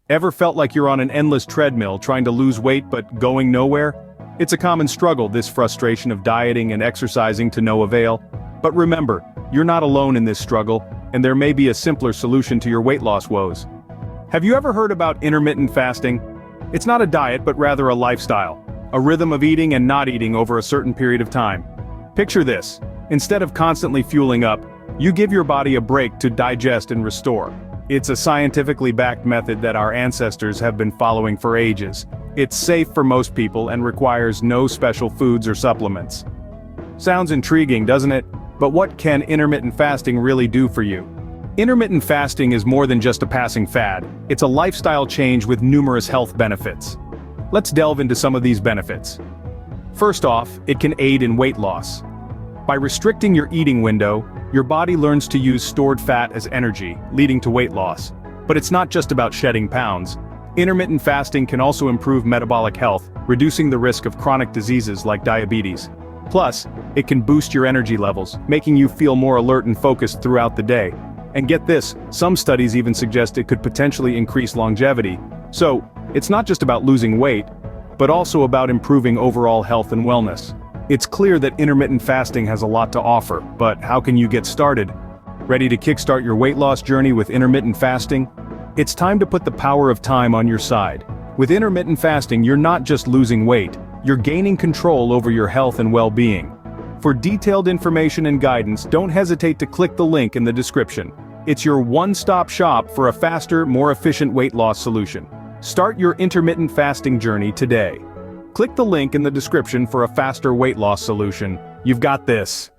Ever felt like you're on an endless treadmill trying to lose weight but going nowhere? It's a common struggle, this frustration of dieting and exercising to no avail. But remember, you're not alone in this struggle, and there may be a simpler solution to your weight loss woes. Have you ever heard about intermittent fasting? It's not a diet but rather a lifestyle, a rhythm of eating and not eating over a certain period of time. Picture this: instead of constantly fueling up, you give your body a break to digest and restore. It's a scientifically backed method that our ancestors have been following for ages. It's safe for most people and requires no special foods or supplements. Sounds intriguing, doesn't it? But what can intermittent fasting really do for you? Intermittent fasting is more than just a passing fad. It's a lifestyle change with numerous health benefits. Let's delve into some of these benefits. First off, it can aid in weight loss. By restricting your eating window, your body learns to use stored fat as energy, leading to weight loss. But it's not just about shedding pounds. Intermittent fasting can also improve metabolic health, reducing the risk of chronic diseases like diabetes. Plus, it can boost your energy levels, making you feel more alert and focused throughout the day. And get this, some studies even suggest it could potentially increase longevity. So, it's not just about losing weight, but also about improving overall health and wellness. It's clear that intermittent fasting has a lot to offer, but how can you get started? Ready to kickstart your weight loss journey with intermittent fasting? It's time to put the power of time on your side. With intermittent fasting, you're not just losing weight, you're gaining control over your health and well-being. For detailed information and guidance, don't hesitate to click the link in the description. It's your one-stop shop for a faster, more efficient weight loss solution. Start your intermittent fasting journey today. Click the link in the description for a faster weight loss solution. You've got this.